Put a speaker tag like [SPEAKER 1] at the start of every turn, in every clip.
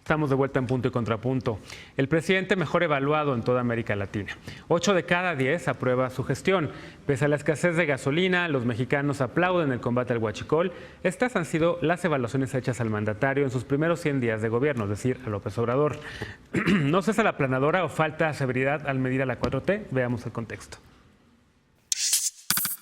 [SPEAKER 1] Estamos de vuelta en Punto y Contrapunto. El presidente mejor evaluado en toda América Latina. 8 de cada 10 aprueba su gestión. Pese a la escasez de gasolina, los mexicanos aplauden el combate al huachicol. Estas han sido las evaluaciones hechas al mandatario en sus primeros 100 días de gobierno, es decir, a López Obrador. ¿No cesa la aplanadora o falta severidad al medir a la 4T? Veamos el contexto.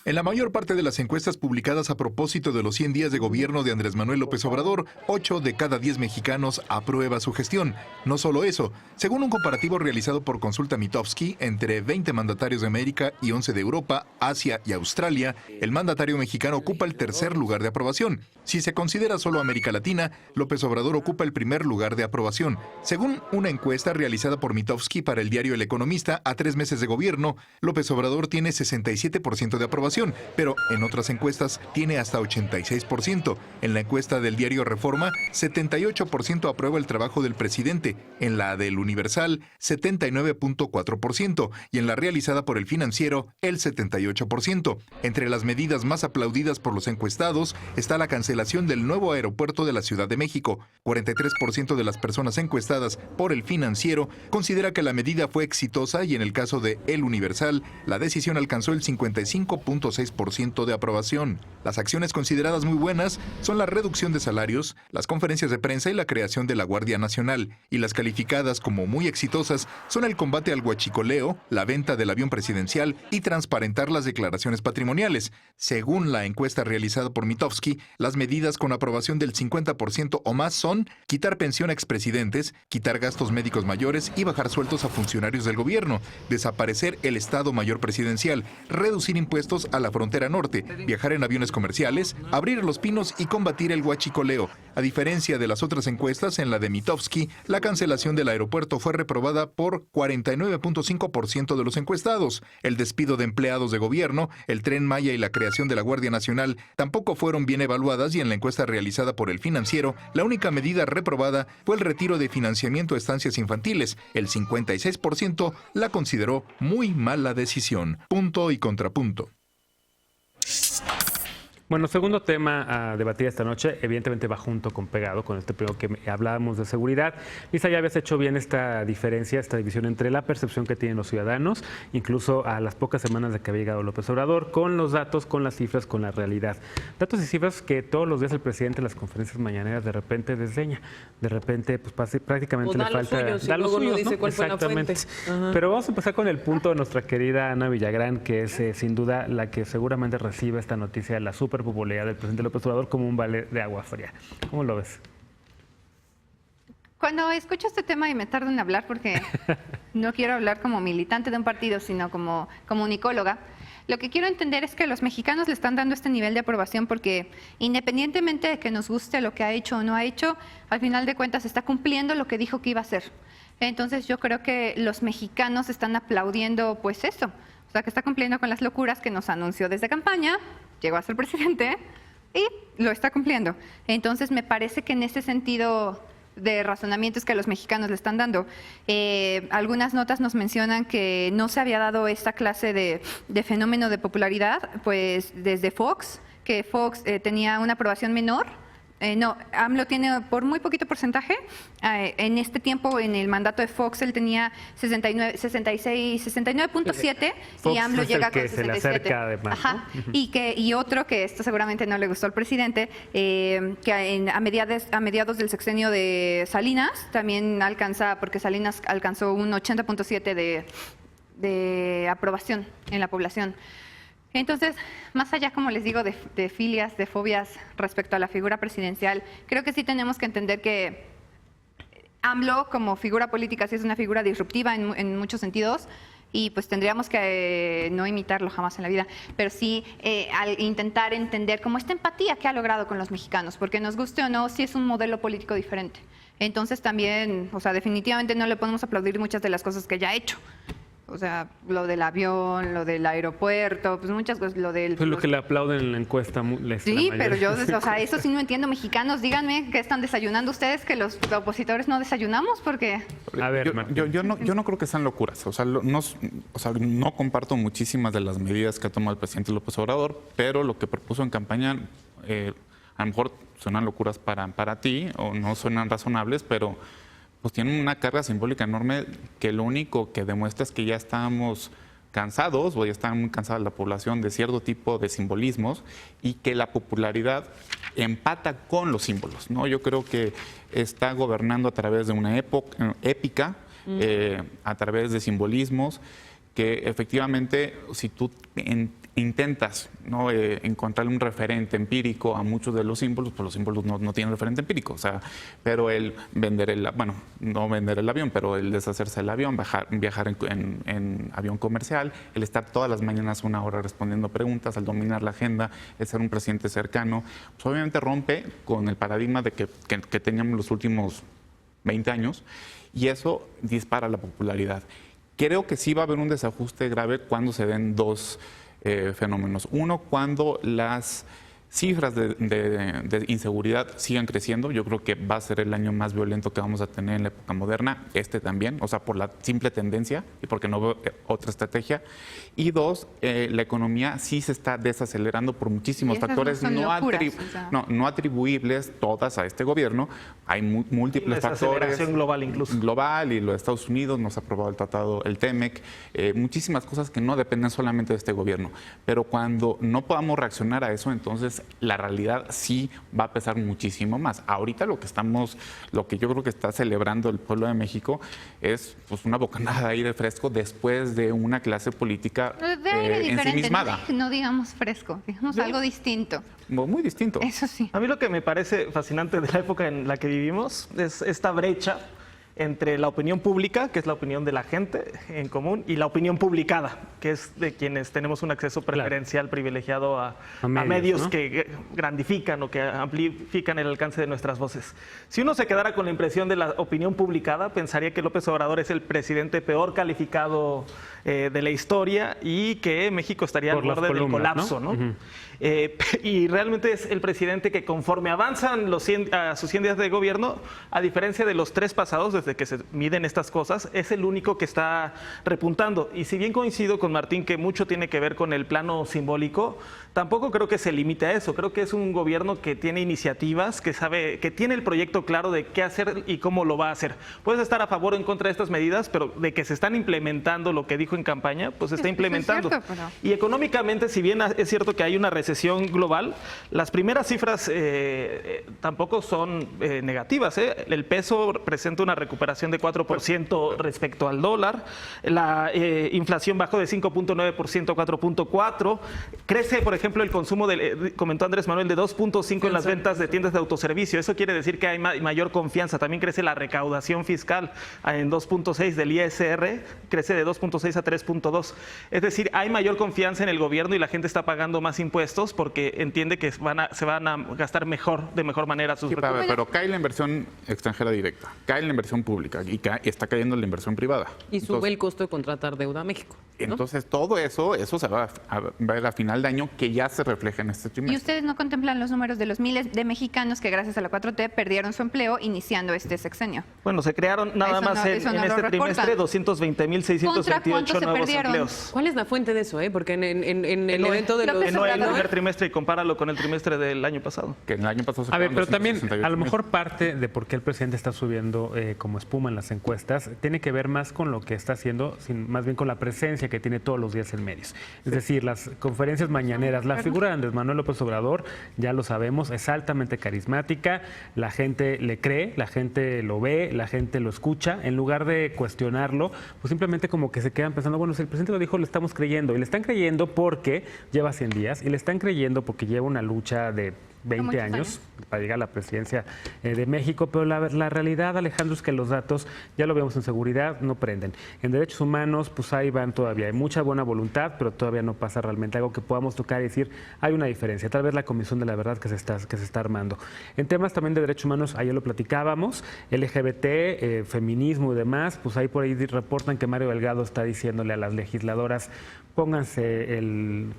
[SPEAKER 2] En la mayor parte de las encuestas publicadas a propósito de los 100 días de gobierno de Andrés Manuel López Obrador, 8 de cada 10 mexicanos aprueba su gestión. No solo eso, según un comparativo realizado por Consulta Mitofsky entre 20 mandatarios de América y 11 de Europa, Asia y Australia, el mandatario mexicano ocupa el tercer lugar de aprobación. Si se considera solo América Latina, López Obrador ocupa el primer lugar de aprobación. Según una encuesta realizada por Mitofsky para el diario El Economista, a 3 meses de gobierno, López Obrador tiene 67% de aprobación. Pero en otras encuestas tiene hasta 86%. En la encuesta del diario Reforma, 78% aprueba el trabajo del presidente. En la del Universal, 79.4%. Y en la realizada por El Financiero, el 78%. Entre las medidas más aplaudidas por los encuestados está la cancelación del nuevo aeropuerto de la Ciudad de México. 43% de las personas encuestadas por El Financiero considera que la medida fue exitosa y en el caso de El Universal, la decisión alcanzó el 55.6% de aprobación. Las acciones consideradas muy buenas son la reducción de salarios, las conferencias de prensa y la creación de la Guardia Nacional. Y las calificadas como muy exitosas son el combate al huachicoleo, la venta del avión presidencial y transparentar las declaraciones patrimoniales. Según la encuesta realizada por Mitofsky, las medidas con aprobación del 50% o más son quitar pensión a expresidentes, quitar gastos médicos mayores y bajar sueldos a funcionarios del gobierno, desaparecer el Estado Mayor Presidencial, reducir impuestos a la frontera norte, viajar en aviones comerciales, abrir Los Pinos y combatir el huachicoleo. A diferencia de las otras encuestas, en la de Mitofsky, la cancelación del aeropuerto fue reprobada por 49.5% de los encuestados. El despido de empleados de gobierno, el Tren Maya y la creación de la Guardia Nacional tampoco fueron bien evaluadas y en la encuesta realizada por El Financiero, la única medida reprobada fue el retiro de financiamiento a estancias infantiles. El 56% la consideró muy mala decisión. Punto y contrapunto.
[SPEAKER 1] Bueno, segundo tema a debatir esta noche, evidentemente va junto con pegado con este primero que hablábamos de seguridad. Lisa, ya habías hecho bien esta diferencia, esta división entre la percepción que tienen los ciudadanos, incluso a las pocas semanas de que había llegado López Obrador, con los datos, con las cifras, con la realidad. Datos y cifras que todos los días el presidente en las conferencias mañaneras de repente desdeña, de repente pues prácticamente le falta...
[SPEAKER 3] Da los suyos, ¿no?
[SPEAKER 1] Exactamente. Pero vamos a empezar con el punto de nuestra querida Ana Villagrán, que es sin duda la que seguramente recibe esta noticia de la popularidad del presidente López Obrador como un balde de agua fría. ¿Cómo lo ves?
[SPEAKER 4] Cuando escucho este tema y me tardo en hablar porque no quiero hablar como militante de un partido, sino como comunicóloga, lo que quiero entender es que los mexicanos le están dando este nivel de aprobación porque independientemente de que nos guste lo que ha hecho o no ha hecho, al final de cuentas está cumpliendo lo que dijo que iba a hacer. Entonces yo creo que los mexicanos están aplaudiendo pues eso. O sea, que está cumpliendo con las locuras que nos anunció desde campaña, llegó a ser presidente y lo está cumpliendo. Entonces, me parece que en ese sentido de razonamientos que los mexicanos le están dando, algunas notas nos mencionan que no se había dado esta clase de fenómeno de popularidad, pues desde Fox, que Fox tenía una aprobación menor. No, AMLO tiene por muy poquito porcentaje. En este tiempo, en el mandato de Fox, él tenía 69.7 y AMLO llega con 67. Ajá. Y otro que esto seguramente no le gustó al presidente, que a mediados del sexenio de Salinas también alcanza, porque Salinas alcanzó un 80.7 de aprobación en la población. Entonces, más allá, como les digo, de filias, de fobias respecto a la figura presidencial, creo que sí tenemos que entender que AMLO como figura política sí es una figura disruptiva en muchos sentidos y pues tendríamos que no imitarlo jamás en la vida, pero sí al intentar entender como esta empatía que ha logrado con los mexicanos, porque nos guste o no, sí es un modelo político diferente. Entonces también, o sea, definitivamente no le podemos aplaudir muchas de las cosas que ya ha hecho. O sea, lo del avión, lo del aeropuerto, pues muchas cosas, lo del...
[SPEAKER 1] Pues lo que le aplauden en la encuesta.
[SPEAKER 4] Sí, pero yo, o sea, eso sí no entiendo. Mexicanos, díganme qué están desayunando ustedes, que los opositores no desayunamos, porque...
[SPEAKER 5] A ver, yo no creo que sean locuras. O sea, no comparto muchísimas de las medidas que ha tomado el presidente López Obrador, pero lo que propuso en campaña, a lo mejor suenan locuras para ti, o no suenan razonables, pero pues tienen una carga simbólica enorme que lo único que demuestra es que ya estamos cansados o ya está muy cansada la población de cierto tipo de simbolismos y que la popularidad empata con los símbolos, ¿no? Yo creo que está gobernando a través de una épica, a través de simbolismos, que efectivamente si tú intentas, ¿no?, encontrar un referente empírico a muchos de los símbolos, pues los símbolos no tienen referente empírico, o sea, pero el vender no vender el avión, pero el deshacerse del avión, viajar en avión comercial, el estar todas las mañanas 1 hora respondiendo preguntas, el dominar la agenda, el ser un presidente cercano, pues obviamente rompe con el paradigma de que teníamos los últimos 20 años y eso dispara la popularidad. Creo que sí va a haber un desajuste grave cuando se den dos fenómenos. Uno, cuando las cifras de inseguridad sigan creciendo. Yo creo que va a ser el año más violento que vamos a tener en la época moderna, también, o sea, por la simple tendencia y porque no veo otra estrategia. Y dos, la economía sí se está desacelerando por muchísimos factores no atribuibles todas a este gobierno. Hay múltiples factores.
[SPEAKER 3] Global incluso.
[SPEAKER 5] Global, y los Estados Unidos nos ha aprobado el tratado, el TEMEC, muchísimas cosas que no dependen solamente de este gobierno. Pero cuando no podamos reaccionar a eso, entonces la realidad sí va a pesar muchísimo más. Ahorita lo que yo creo que está celebrando el pueblo de México es pues una bocanada de aire fresco después de una clase política
[SPEAKER 4] de aire diferente,
[SPEAKER 5] ensimismada.
[SPEAKER 4] No digamos fresco, digamos algo distinto.
[SPEAKER 5] Muy distinto.
[SPEAKER 4] Eso sí.
[SPEAKER 3] A mí lo que me parece fascinante de la época en la que vivimos es esta brecha entre la opinión pública, que es la opinión de la gente en común, y la opinión publicada, que es de quienes tenemos un acceso preferencial, privilegiado a medios, ¿no?, que grandifican o que amplifican el alcance de nuestras voces. Si uno se quedara con la impresión de la opinión publicada, pensaría que López Obrador es el presidente peor calificado de la historia y que México estaría al borde del colapso, ¿no? Y realmente es el presidente que, conforme avanzan a sus 100 días de gobierno, a diferencia de los 3 pasados, desde que se miden estas cosas, es el único que está repuntando. Y si bien coincido con Martín que mucho tiene que ver con el plano simbólico, tampoco creo que se limite a eso. Creo que es un gobierno que tiene iniciativas, que sabe, que tiene el proyecto claro de qué hacer y cómo lo va a hacer. Puedes estar a favor o en contra de estas medidas, pero de que se están implementando lo que dijo en campaña, pues se está implementando. Es cierto, pero... Y económicamente, si bien es cierto que hay una recesión global, las primeras cifras tampoco son negativas. El peso presenta una recuperación de 4% respecto al dólar. La inflación bajó de 5.9% a 4.4%. Crece, por ejemplo, el consumo, comentó Andrés Manuel, de 2.5 en las ventas de tiendas de autoservicio. Eso quiere decir que hay mayor confianza. También crece la recaudación fiscal en 2.6 del ISR, crece de 2.6 a 3.2. Es decir, hay mayor confianza en el gobierno y la gente está pagando más impuestos porque entiende que se van a gastar de mejor manera sus recursos.
[SPEAKER 5] Pero cae la inversión extranjera directa, cae la inversión pública y está cayendo la inversión privada.
[SPEAKER 6] Y sube el costo de contratar deuda a México, ¿no?
[SPEAKER 5] Entonces, todo eso se va a ver a final de año, que ya se refleja en este trimestre.
[SPEAKER 4] ¿Y ustedes no contemplan los números de los miles de mexicanos que gracias a la 4T perdieron su empleo iniciando este sexenio?
[SPEAKER 3] Bueno, se crearon nada más en este trimestre 220.628 nuevos empleos.
[SPEAKER 6] ¿Cuál es la fuente de eso? Porque en el evento de los...
[SPEAKER 3] No el primer trimestre, y compáralo con el trimestre del año pasado.
[SPEAKER 5] Que en el año pasado
[SPEAKER 1] pero también a lo mejor parte de por qué el presidente está subiendo como espuma en las encuestas tiene que ver más con lo que está haciendo, más bien con la presencia que tiene todos los días en medios. Es decir, las conferencias mañaneras, la figura de Andrés Manuel López Obrador, ya lo sabemos, es altamente carismática, la gente le cree, la gente lo ve, la gente lo escucha, en lugar de cuestionarlo, pues simplemente como que se quedan pensando, bueno, si el presidente lo dijo, le estamos creyendo, y le están creyendo porque lleva 100 días, y le están creyendo porque lleva una lucha de 20 años para llegar a la presidencia de México, pero la realidad, Alejandro, es que los datos, ya lo vemos en seguridad, no prenden. En derechos humanos, pues ahí van todavía, hay mucha buena voluntad, pero todavía no pasa realmente algo que podamos tocar y decir, hay una diferencia, tal vez la Comisión de la Verdad que se está armando. En temas también de derechos humanos, ayer lo platicábamos, LGBT, feminismo y demás, pues ahí por ahí reportan que Mario Delgado está diciéndole a las legisladoras, pónganse el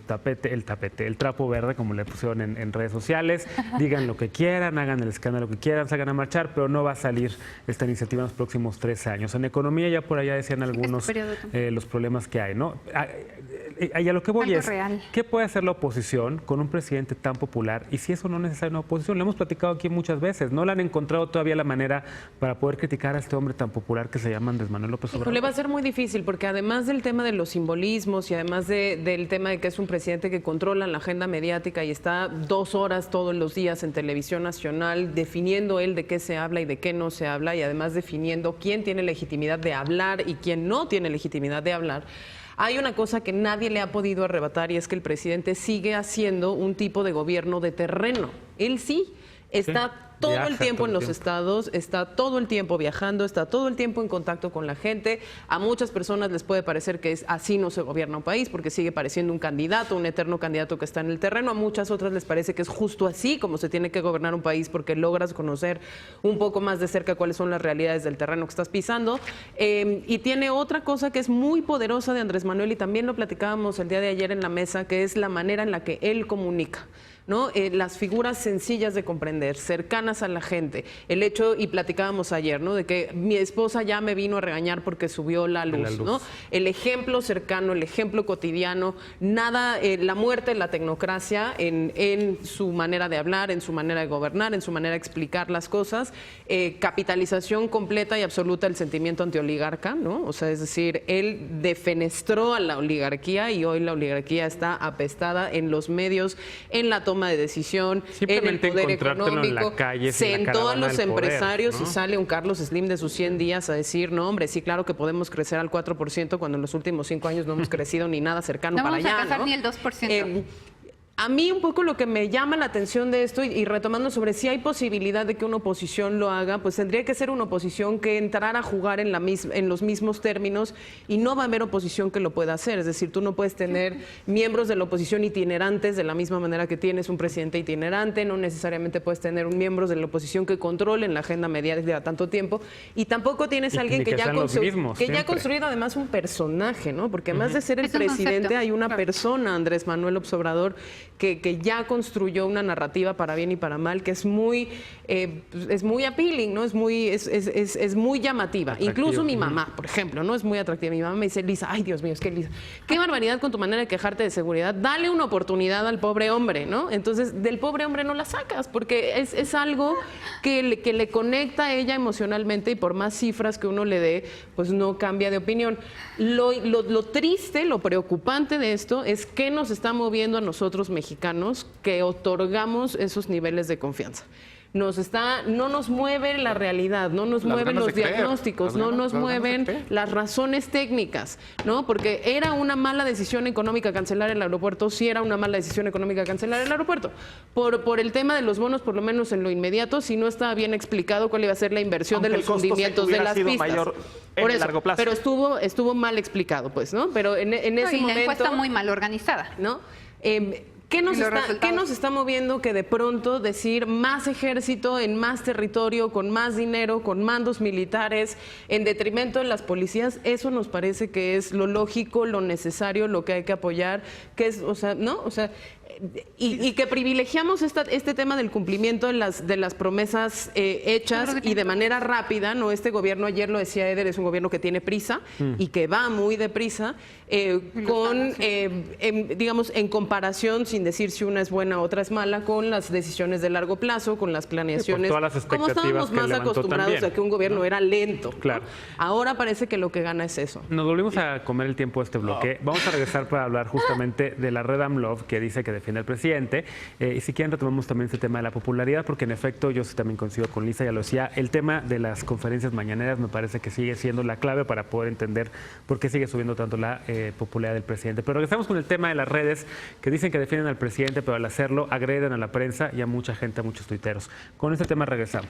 [SPEAKER 1] trapo verde, como le pusieron en redes sociales, digan lo que quieran, hagan el escándalo que quieran, salgan a marchar, pero no va a salir esta iniciativa en los próximos 3 años. En economía ya por allá decían algunos los problemas que hay, ¿no? y a lo que voy
[SPEAKER 4] Algo
[SPEAKER 1] es,
[SPEAKER 4] real.
[SPEAKER 1] ¿qué puede hacer la oposición con un presidente tan popular? Y si eso no es necesario una oposición, lo hemos platicado aquí muchas veces, no le han encontrado todavía la manera para poder criticar a este hombre tan popular que se llama Andrés Manuel López Obrador.
[SPEAKER 6] Le va a ser muy difícil porque además del tema de los simbolismos y además del tema de que es un presidente que controla la agenda mediática y está 2 horas todos los días en televisión nacional definiendo él de qué se habla y de qué no se habla y además definiendo quién tiene legitimidad de hablar y quién no tiene legitimidad de hablar. Hay una cosa que nadie le ha podido arrebatar y es que el presidente sigue haciendo un tipo de gobierno de terreno. Él sí está todo el tiempo en los estados, está todo el tiempo viajando, está todo el tiempo en contacto con la gente. A muchas personas les puede parecer que así no se gobierna un país porque sigue pareciendo un candidato, un eterno candidato que está en el terreno. A muchas otras les parece que es justo así como se tiene que gobernar un país porque logras conocer un poco más de cerca cuáles son las realidades del terreno que estás pisando. Y tiene otra cosa que es muy poderosa de Andrés Manuel y también lo platicábamos el día de ayer en la mesa, que es la manera en la que él comunica, ¿no? Las figuras sencillas de comprender, cercanas a la gente. El hecho, y platicábamos ayer, ¿no? De que mi esposa ya me vino a regañar porque subió la luz, ¿no? El ejemplo cercano, el ejemplo cotidiano, nada, la muerte de la tecnocracia en su manera de hablar, en su manera de gobernar, en su manera de explicar las cosas, capitalización completa y absoluta del sentimiento antioligarca, ¿no? O sea, es decir, él defenestró a la oligarquía y hoy la oligarquía está apestada en los medios, en la toma de decisión, en el poder económico,
[SPEAKER 1] en la calle,
[SPEAKER 6] sentó a los empresarios
[SPEAKER 1] poder, ¿no?
[SPEAKER 6] Y sale un Carlos Slim de sus 100 días a decir, no hombre, sí, claro que podemos crecer al 4% cuando en los últimos 5 años no hemos crecido ni nada cercano
[SPEAKER 4] No
[SPEAKER 6] para
[SPEAKER 4] vamos a
[SPEAKER 6] allá,
[SPEAKER 4] alcanzar
[SPEAKER 6] ¿no?
[SPEAKER 4] ni el 2%.
[SPEAKER 6] A mí un poco lo que me llama la atención de esto y retomando sobre si hay posibilidad de que una oposición lo haga, pues tendría que ser una oposición que entrara a jugar en los mismos términos y no va a haber oposición que lo pueda hacer. Es decir, tú no puedes tener miembros de la oposición itinerantes de la misma manera que tienes un presidente itinerante, no necesariamente puedes tener miembros de la oposición que controlen la agenda mediática tanto tiempo y tampoco tienes a alguien que ya ha construido además un personaje, ¿no? Porque además de ser el presidente hay una persona, Andrés Manuel López Obrador, que ya construyó una narrativa para bien y para mal que es muy appealing, ¿no? Es muy llamativa.
[SPEAKER 1] Atractivo.
[SPEAKER 6] Incluso mi mamá, por ejemplo, ¿no? Es muy atractiva. Mi mamá me dice, Lisa, ay Dios mío, es que Lisa, qué barbaridad con tu manera de quejarte de seguridad. Dale una oportunidad al pobre hombre, ¿no? Entonces, del pobre hombre no la sacas porque es algo que le conecta a ella emocionalmente y por más cifras que uno le dé, pues no cambia de opinión. Lo triste, lo preocupante de esto es que nos está moviendo a nosotros mexicanos que otorgamos esos niveles de confianza. No nos mueve la realidad, no nos mueven los diagnósticos, no nos mueven las razones técnicas, ¿no? Porque era una mala decisión económica cancelar el aeropuerto, sí era una mala decisión económica cancelar el aeropuerto. Por el tema de los bonos, por lo menos en lo inmediato, si no estaba bien explicado cuál iba a ser la inversión de los hundimientos de las pistas.
[SPEAKER 3] Mayor en el largo plazo.
[SPEAKER 6] Pero estuvo mal explicado, pues, ¿no? Pero en ese momento.
[SPEAKER 4] Y la encuesta muy mal organizada,
[SPEAKER 6] ¿no? ¿Qué nos está moviendo que de pronto decir más ejército en más territorio, con más dinero, con mandos militares, en detrimento de las policías? Eso nos parece que es lo lógico, lo necesario, lo que hay que apoyar, que es, o sea, ¿no? O sea, y que privilegiamos este tema del cumplimiento de las promesas hechas y de manera rápida, ¿no? Este gobierno, ayer lo decía Eder, es un gobierno que tiene prisa y que va muy deprisa, digamos, en comparación, sin decir si una es buena o otra es mala, con las decisiones de largo plazo, con las planeaciones.
[SPEAKER 1] Todas las expectativas
[SPEAKER 6] como estábamos más acostumbrados también a que un gobierno era lento.
[SPEAKER 1] Claro.
[SPEAKER 6] ¿No? Ahora parece que lo que gana es eso.
[SPEAKER 1] Nos volvimos a comer el tiempo de este bloque. Vamos a regresar para hablar justamente de la red AMLOV, que dice que defiende al presidente. Y si quieren retomamos también este tema de la popularidad, porque en efecto yo sí también coincido con Lisa, ya lo decía, el tema de las conferencias mañaneras me parece que sigue siendo la clave para poder entender por qué sigue subiendo tanto la popularidad del presidente. Pero regresamos con el tema de las redes, que dicen que defienden al presidente, pero al hacerlo agreden a la prensa y a mucha gente, a muchos tuiteros. Con este tema regresamos.